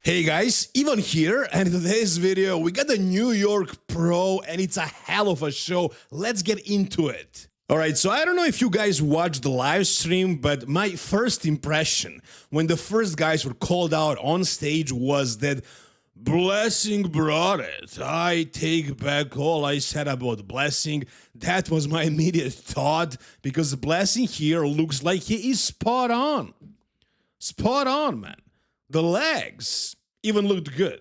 Hey guys, Ivan here, and in today's video we got the New York Pro and it's a hell of a show. Let's get into it. Alright, so I don't know if you guys watched the live stream, but my first impression when the first guys were called out on stage was that Blessing brought it. I take back all I said about Blessing. That was my immediate thought, because Blessing here looks like he is spot on. Spot on, man. The legs even looked good.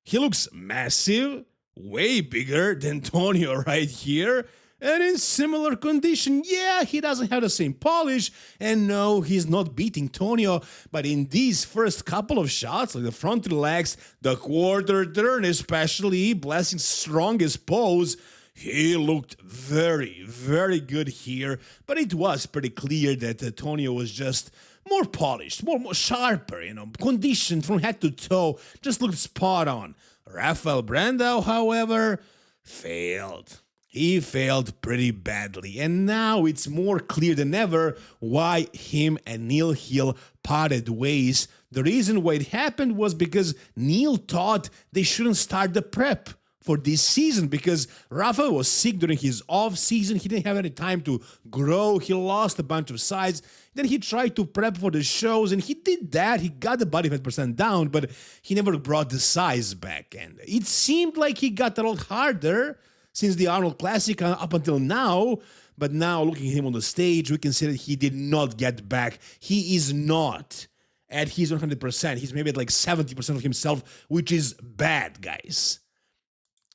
He looks massive, way bigger than Tonio right here, and in similar condition. Yeah, he doesn't have the same polish, and no, he's not beating Tonio, but in these first couple of shots, like the front three legs, the quarter turn especially, Blessing's strongest pose, he looked very, very good here, but it was pretty clear that Tonio was just more polished, more sharper, conditioned from head to toe, just looked spot on. Rafael Brandao, however, failed. He failed pretty badly, and now it's more clear than ever why him and Neil Hill parted ways. The reason why it happened was because Neil thought they shouldn't start the prep for this season, because Rafa was sick during his off season. He didn't have any time to grow. He lost a bunch of size. Then he tried to prep for the shows, and he did that. He got the body fat percent down, but he never brought the size back. And it seemed like he got a lot harder since the Arnold Classic up until now. But now, looking at him on the stage, we can see that he did not get back. He is not at his 100%. He's maybe at like 70% of himself, which is bad, guys.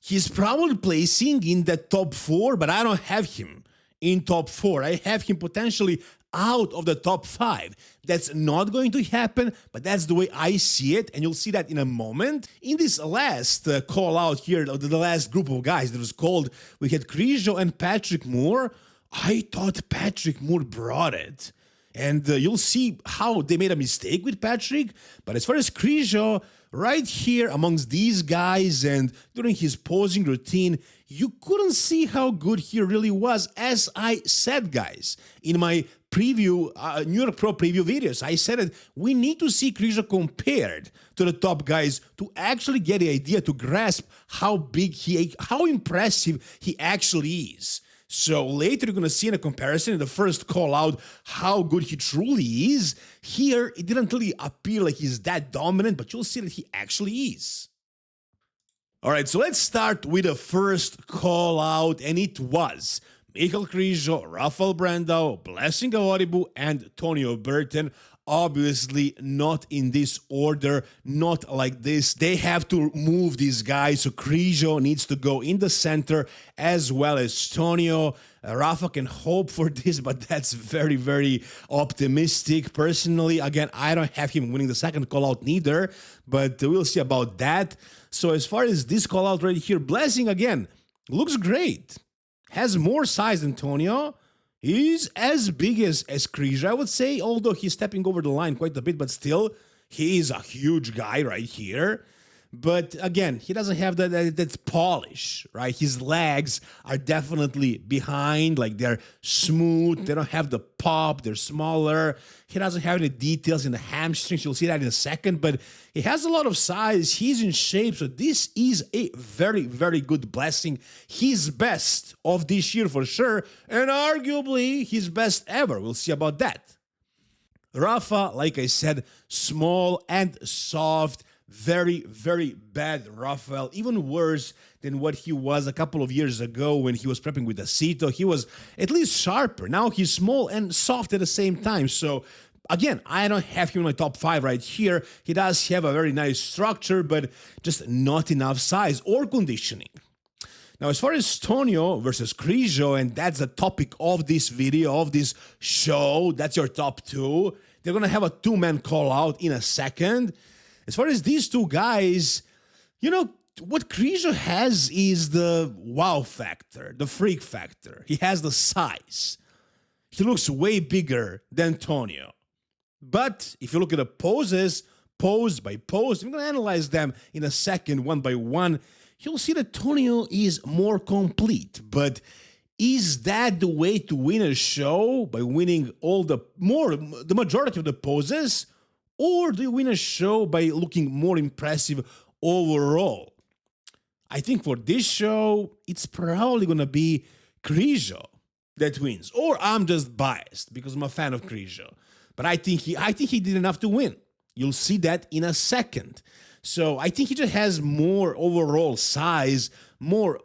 He's probably placing in the top 4, but I don't have him in top 4. I have him potentially out of the top 5. That's not going to happen, but that's the way I see it, and you'll see that in a moment. In this last call out here, the last group of guys that was called, we had KRIZO and Patrick Moore. I thought Patrick Moore brought it, and you'll see how they made a mistake with Patrick. But as far as KRIZO, right here amongst these guys and during his posing routine, you couldn't see how good he really was. As I said, guys, in my preview, New York Pro preview videos, I said that we need to see KRIZO compared to the top guys to actually get the idea, to grasp how big how impressive he actually is. So later you're going to see in a comparison in the first call out how good he truly is. Here, it didn't really appear like he's that dominant, but you'll see that he actually is. All right, so let's start with the first call out, and it was Michael KRIZO, Rafael Brandao, Blessing Awodibu, and Tonio Burton. Obviously not in this order, not like this. They have to move these guys, so KRIZO needs to go in the center as well as Tonio. Rafa can hope for this, but that's very, very optimistic. Personally, again, I don't have him winning the second call out neither, but we'll see about that. So as far as this call out right here, Blessing again looks great. Has more size than Tonio. He's as big as KRIZO, I would say, although he's stepping over the line quite a bit, but still, he is a huge guy right here. But again, he doesn't have that polish, right? His legs are definitely behind, like they're smooth, they don't have the pop, they're smaller. He doesn't have any details in the hamstrings, you'll see that in a second, but he has a lot of size, he's in shape, so this is a very, very good Blessing. His best of this year for sure, and arguably his best ever. We'll see about that. Rafa, like I said, small and soft. Very, very bad Rafael, even worse than what he was a couple of years ago when he was prepping with Acito. He was at least sharper. Now he's small and soft at the same time. So again, I don't have him in my top 5 right here. He does have a very nice structure, but just not enough size or conditioning. Now, as far as Tonio versus KRIZO, and that's the topic of this video, of this show, that's your top 2. They're going to have a 2-man call out in a second. As far as these two guys, what KRIZO has is the wow factor, the freak factor. He has the size. He looks way bigger than Tonio. But if you look at the poses, pose by pose, I'm going to analyze them in a second, one by one, you'll see that Tonio is more complete. But is that the way to win a show? By winning the majority of the poses? Or do you win a show by looking more impressive overall? I think for this show, it's probably going to be KRIZO that wins. Or I'm just biased because I'm a fan of KRIZO. But I think he did enough to win. You'll see that in a second. So I think he just has more overall size, more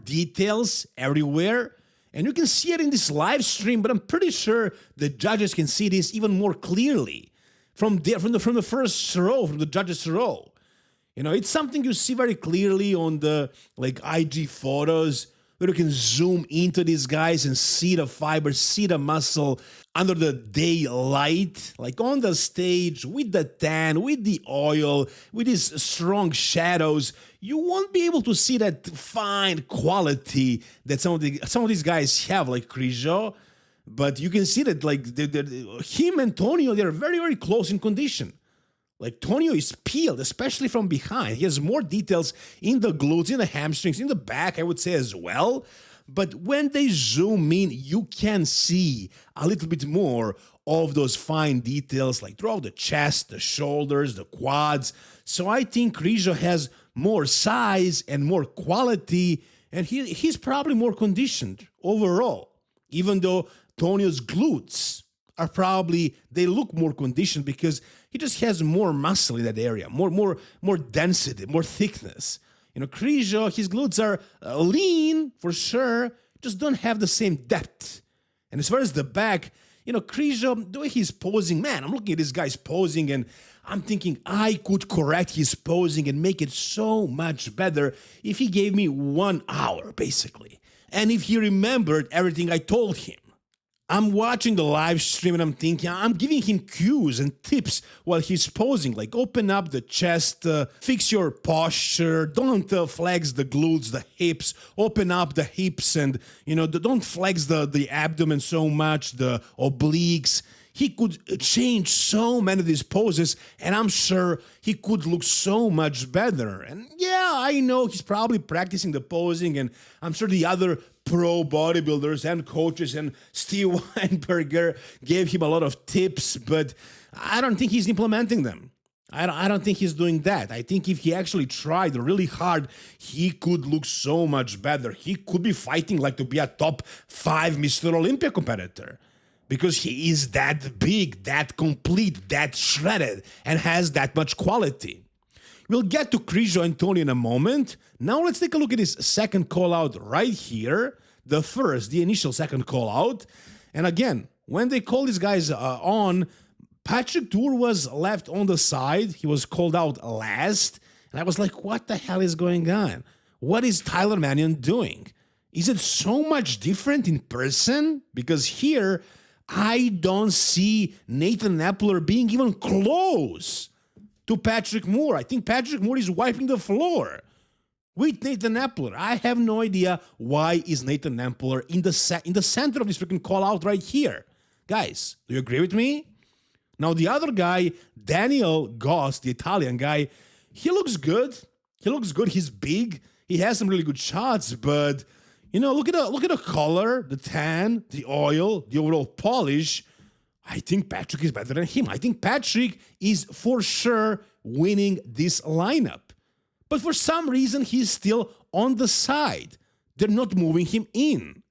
details everywhere. And you can see it in this live stream, but I'm pretty sure the judges can see this even more clearly from the first row, from the judges' row. You know, it's something you see very clearly on the IG photos, where you can zoom into these guys and see the fiber, see the muscle under the daylight, like on the stage with the tan, with the oil, with these strong shadows. You won't be able to see that fine quality that some of these guys have, like KRIZO, but you can see that him and Tonio, they're very, very close in condition. Like Tonio is peeled, especially from behind. He has more details in the glutes, in the hamstrings, in the back, I would say as well. But when they zoom in, you can see a little bit more of those fine details, like throughout the chest, the shoulders, the quads. So I think KRIZO has more size and more quality, and he's probably more conditioned overall, even though Tonio's glutes are probably, they look more conditioned because he just has more muscle in that area, more density, more thickness. You know, KRIZO, his glutes are lean for sure, just don't have the same depth. And as far as the back, you know, KRIZO, the way he's posing, man, I'm looking at this guy's posing and I'm thinking I could correct his posing and make it so much better if he gave me 1 hour, basically. And if he remembered everything I told him. I'm watching the live stream and I'm thinking, I'm giving him cues and tips while he's posing, like open up the chest, fix your posture, don't flex the glutes, the hips, open up the hips and, you know, don't flex the abdomen so much, the obliques. He could change so many of these poses and I'm sure he could look so much better. And yeah, I know he's probably practicing the posing and I'm sure the other pro bodybuilders and coaches and Steve Weinberger gave him a lot of tips, but I don't think he's implementing them. I don't think he's doing that. I think if he actually tried really hard, he could look so much better. He could be fighting like to be a top 5 Mr. Olympia competitor because he is that big, that complete, that shredded, and has that much quality. We'll get to KRIZO and Tonio in a moment. Now let's take a look at his second call out right here. The initial second call out. And again, when they call these guys on, Patrick Tuor was left on the side. He was called out last. And I was like, what the hell is going on? What is Tyler Mannion doing? Is it so much different in person? Because here, I don't see Nathan Epler being even close to Patrick Moore. I think Patrick Moore is wiping the floor with Nathan Epler. I have no idea why is Nathan Epler in the center of this freaking call out right here. Guys, do you agree with me? Now the other guy, Daniel Goss, the Italian guy, he looks good. He looks good. He's big. He has some really good shots, but you know, look at the color, the tan, the oil, the overall polish. I think Patrick is better than him. I think Patrick is for sure winning this lineup. But for some reason, he's still on the side. They're not moving him in.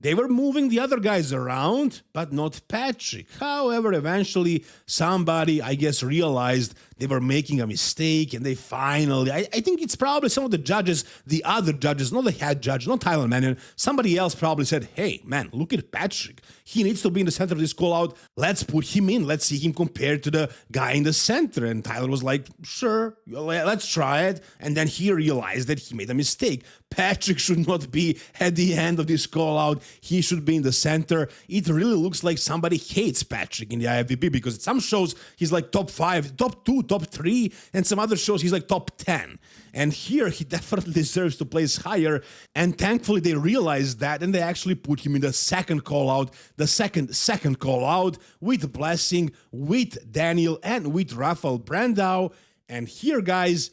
They were moving the other guys around, but not Patrick. However, eventually somebody, I guess, realized they were making a mistake and they finally, I think it's probably some of the judges, the other judges, not the head judge, not Tyler Mannion, somebody else probably said, hey, man, look at Patrick. He needs to be in the center of this call out. Let's put him in. Let's see him compared to the guy in the center. And Tyler was like, sure, let's try it. And then he realized that he made a mistake. Patrick should not be at the end of this call out. He should be in the center. It really looks like somebody hates Patrick in the IFBB because at some shows he's like top 5, top 2, top 3, and some other shows he's like top 10. And here he definitely deserves to place higher. And thankfully they realized that and they actually put him in the second call out, the second call out with Blessing, with Daniel, and with Rafael Brandau. And here, guys,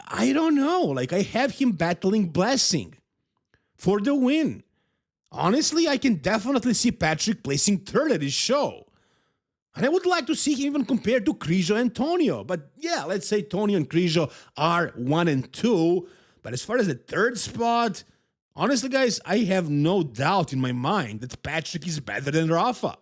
I don't know. Like, I have him battling Blessing for the win. Honestly, I can definitely see Patrick placing third at his show. And I would like to see him even compared to KRIZO and Tonio. But yeah, let's say Tonio and KRIZO are 1 and 2. But as far as the third spot, honestly, guys, I have no doubt in my mind that Patrick is better than Rafa.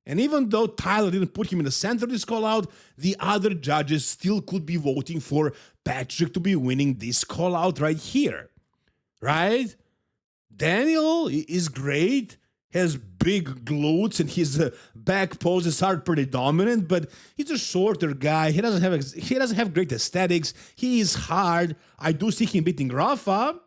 And even though Tyler didn't put him in the center of this call-out, the other judges still could be voting for Patrick to be winning this call-out right here. Right? Daniel is great, has big glutes, and his back poses are pretty dominant, but he's a shorter guy. He doesn't have great aesthetics. He is hard. I do see him beating Rafa.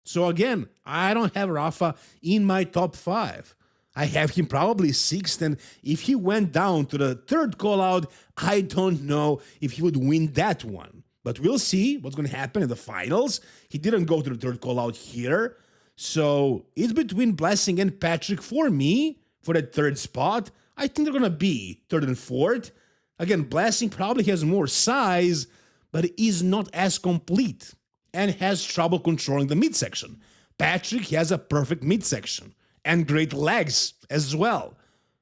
So again, I don't have Rafa in my top 5. I have him probably 6th, and if he went down to the third call-out, I don't know if he would win that one. But we'll see what's going to happen in the finals. He didn't go to the third call-out here. So it's between Blessing and Patrick for me for that third spot. I think they're going to be third and fourth. Again, Blessing probably has more size, but is not as complete and has trouble controlling the midsection. Patrick has a perfect midsection and great legs as well.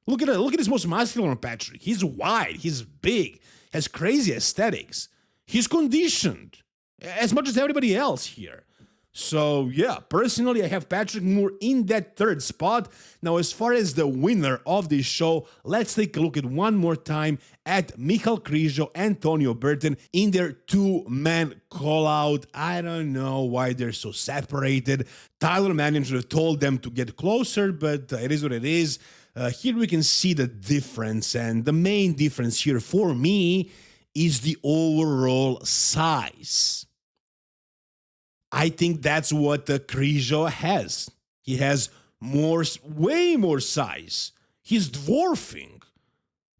Look at his most muscular one, Patrick. He's wide, he's big, has crazy aesthetics. He's conditioned as much as everybody else here. So yeah, personally, I have Patrick Moore in that third spot. Now, as far as the winner of this show, let's take a look at one more time at Michal KRIZO and Tonio Burton in their two-man call-out. I don't know why they're so separated. Tyler Mannion should have told them to get closer, but it is what it is. Here we can see the difference, and the main difference here for me is the overall size. I think that's what KRIZO has. He has way more size. He's dwarfing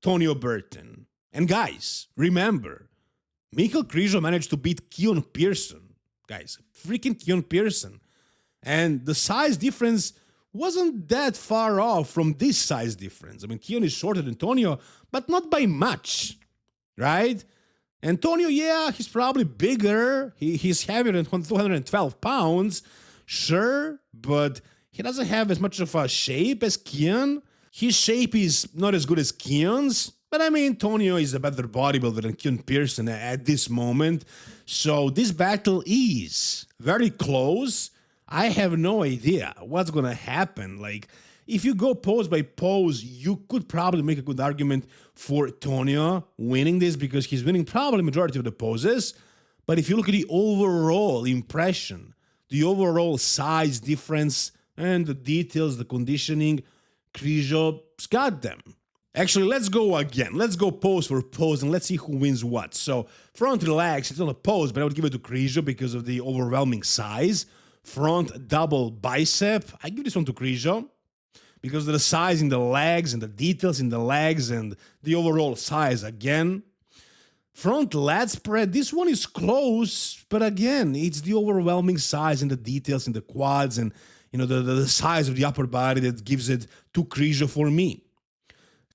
Tonio Burton. And guys, remember, Michal KRIZO managed to beat Keon Pearson. Guys, freaking Keon Pearson. And the size difference wasn't that far off from this size difference. I mean, Keon is shorter than Tonio, but not by much, right? Antonio, yeah, he's probably bigger. He's heavier than 212 pounds, sure, but he doesn't have as much of a shape as Keon. His shape is not as good as Keon's, but I mean, Tonio is a better bodybuilder than Keon Pearson at this moment. So this battle is very close. I have no idea what's going to happen. Like, if you go pose by pose, you could probably make a good argument for Tonio winning this because he's winning probably majority of the poses. But if you look at the overall impression, the overall size difference and the details, the conditioning, KRIZO's got them. Actually, let's go again. Let's go pose for pose and let's see who wins what. So front relax, it's not a pose, but I would give it to KRIZO because of the overwhelming size. Front double bicep, I give this one to KRIZO because of the size in the legs and the details in the legs and the overall size again. Front lat spread, this one is close, but again, it's the overwhelming size and the details in the quads and the size of the upper body that gives it to KRIZO for me.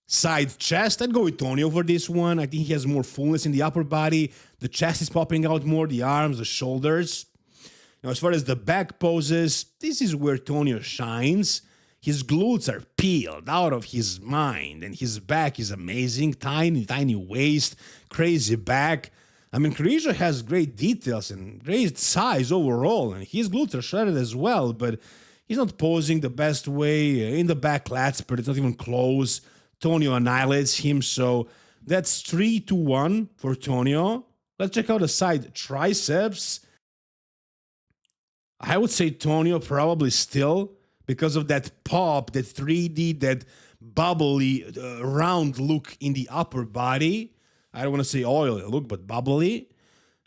Side chest, I'd go with Tonio for this one. I think he has more fullness in the upper body. The chest is popping out more, the arms, the shoulders. Now, as far as the back poses, this is where Tonio shines. His glutes are peeled out of his mind, and his back is amazing. Tiny, tiny waist, crazy back. I mean, KRIZO has great details and great size overall, and his glutes are shredded as well, but he's not posing the best way. In the back lats, but it's not even close. Tonio annihilates him, so that's 3-1 for Tonio. Let's check out the side triceps. I would say Tonio probably still, because of that pop, that 3D, that bubbly, round look in the upper body. I don't want to say oily look, but bubbly.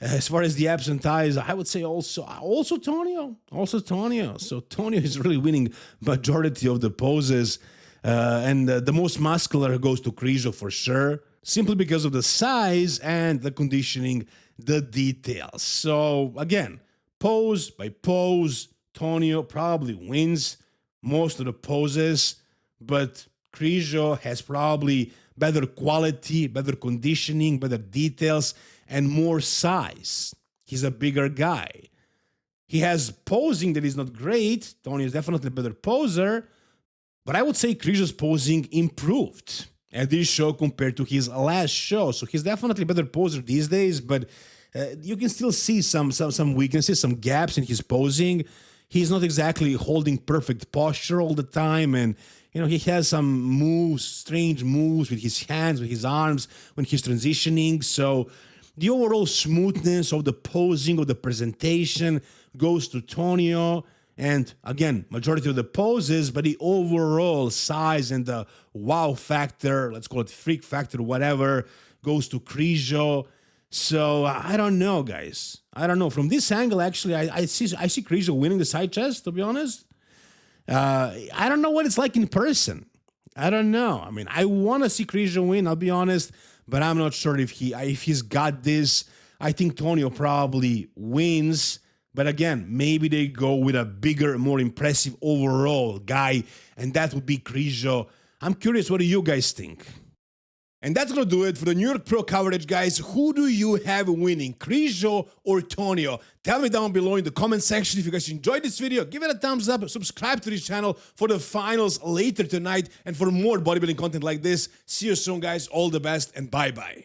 As far as the abs and thighs, I would say also Tonio. Also Tonio. So Tonio is really winning majority of the poses. And the most muscular goes to KRIZO for sure, simply because of the size and the conditioning, the details. So again, pose by pose, Tonio probably wins most of the poses, but KRIZO has probably better quality, better conditioning, better details, and more size. He's a bigger guy. He has posing that is not great. Tonio is definitely a better poser, but I would say KRIZO's posing improved. at this show compared to his last show. So he's definitely a better poser these days, but you can still see some weaknesses, some gaps in his posing. He's not exactly holding perfect posture all the time, and he has some moves, strange moves with his hands, with his arms when he's transitioning. So the overall smoothness of the posing, of the presentation goes to Tonio. And again, majority of the poses, but the overall size and the wow factor, let's call it freak factor, whatever, goes to KRIZO. So I don't know, guys. I don't know. From this angle, actually, I see KRIZO winning the side chest, to be honest. I don't know what it's like in person. I don't know. I mean, I want to see KRIZO win, I'll be honest, but I'm not sure if he's got this. I think Tonio probably wins. But again, maybe they go with a bigger, more impressive overall guy, and that would be KRIZO. I'm curious, what do you guys think? And that's going to do it for the New York Pro coverage, guys. Who do you have winning, KRIZO or Tonio? Tell me down below in the comment section. If you guys enjoyed this video, give it a thumbs up, subscribe to this channel for the finals later tonight, and for more bodybuilding content like this. See you soon, guys. All the best, and bye-bye.